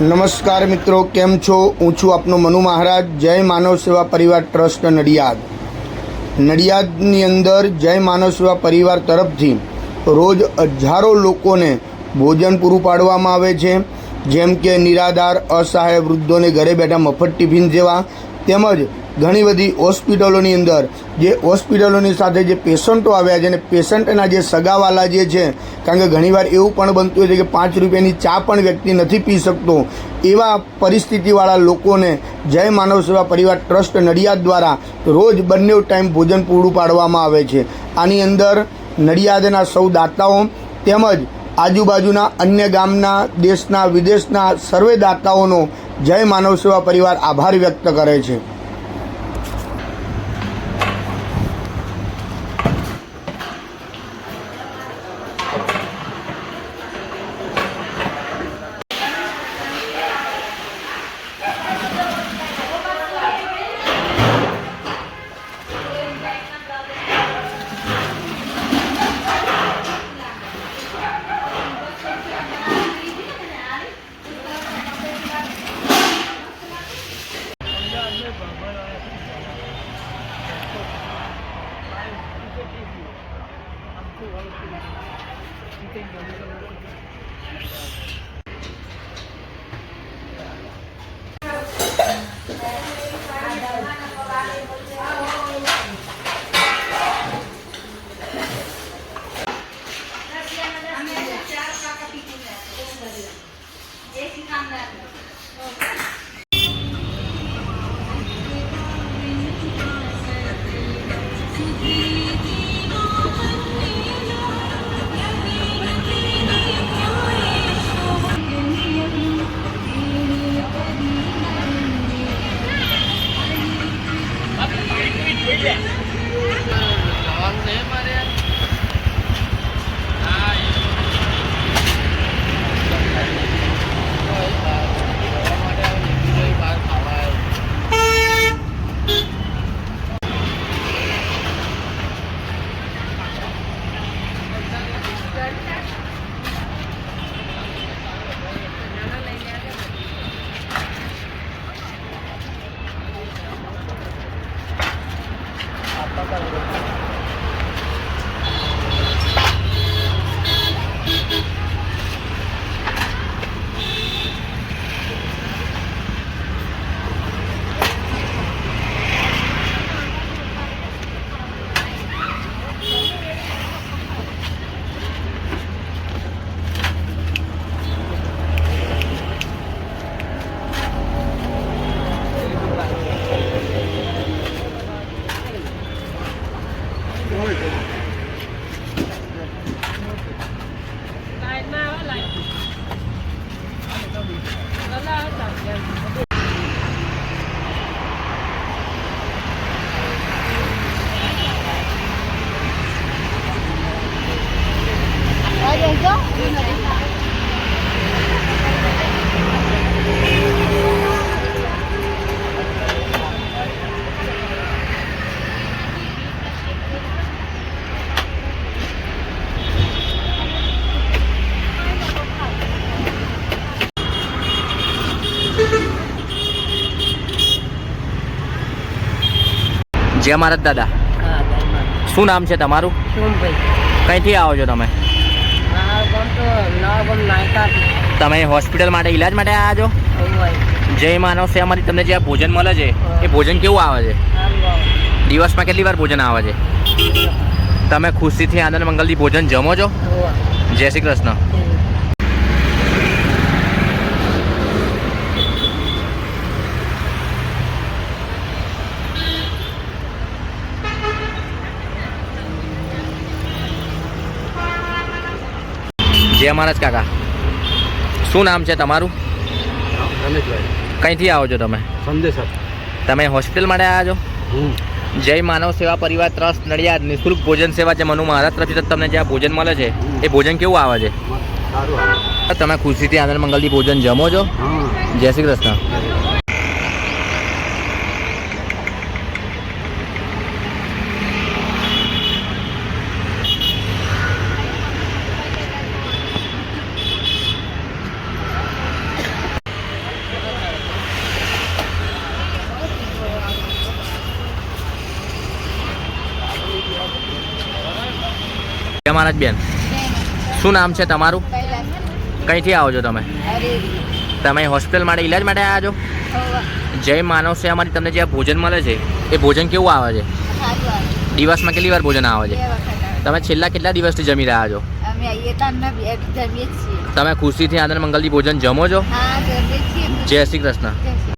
નમસ્કાર મિત્રો, કેમ છો? હું છું આપનો મનુ મહારાજ. જય માનવ સેવા પરિવાર ટ્રસ્ટ નડિયાદ. નડિયાદની અંદર જય માનવ સેવા પરિવાર તરફથી રોજ હજારો લોકોને ભોજન પૂરું પાડવામાં આવે છે, જેમ કે નિરાધાર, અસહાય વૃદ્ધોને ઘરે બેઠા મફત ટિફિન જેવા, તેમજ ઘણી બધી હોસ્પિટલોની અંદર જે હોસ્પિટલોની સાથે જે પેશન્ટો આવ્યા છે અને પેશન્ટના જે સગાવાલા જે છે, કારણ કે ઘણીવાર એવું પણ બનતું હોય છે કે 5 રૂપિયાની ચા પણ વ્યક્તિ નથી પી શકતો, એવા પરિસ્થિતિવાળા લોકોને જય માનવ સેવા પરિવાર ટ્રસ્ટ નડિયાદ દ્વારા રોજ બંને ટાઈમ ભોજન પૂરું પાડવામાં આવે છે. આની અંદર નડિયાદના સૌ દાતાઓ તેમજ આજુબાજુના અન્ય ગામના, દેશના, વિદેશના સર્વે દાતાઓનો જય માનવ સેવા પરિવાર આભાર વ્યક્ત કરે છે. જય મહારાજ દાદા. શું નામ છે તમારું? કઈથી આવો છો તમે? તમે હોસ્પિટલ માટે ઈલાજ માટે આવ્યા છો? જય માનવ સેવામાંથી તમને જે આ ભોજન મળે છે એ ભોજન કેવું આવે છે? દિવસમાં કેટલી વાર ભોજન આવે છે? તમે ખુશીથી આનંદ મંગલથી ભોજન જમો છો? જય શ્રી કૃષ્ણ. જય મહારાજ કાકા, શું નામ છે તમારું? રમેશભાઈ કંઈથી આવો છો તમે? સંદેશ તમે હોસ્પિટલ માટે આવ્યા છો? જય માનવ સેવા પરિવાર ટ્રસ્ટ નડિયાદ નિઃશુલ્ક ભોજન સેવા જે મનુ મહારાજ તરફથી તમને જે આ ભોજન મળે છે એ ભોજન કેવું આવે છે? સારું આવે. તમે ખુશીથી આનંદ મંગલથી ભોજન જમો છો? હા જય શ્રી કૃષ્ણ. જય મહારાજ બેન, શું નામ છે તમારું? કંઈથી આવો છો તમે? તમે હોસ્પિટલ માટે ઈલાજ માટે આવ્યા છો? જય માનવ સેવામાંથી તમને જે આ ભોજન મળે છે એ ભોજન કેવું આવે છે? દિવસમાં કેટલી વાર ભોજન આવે છે? તમે છેલ્લા કેટલા દિવસથી જમી રહ્યા છો? તમે ખુશીથી આનંદ મંગલથી ભોજન જમો છો? જય શ્રી કૃષ્ણ.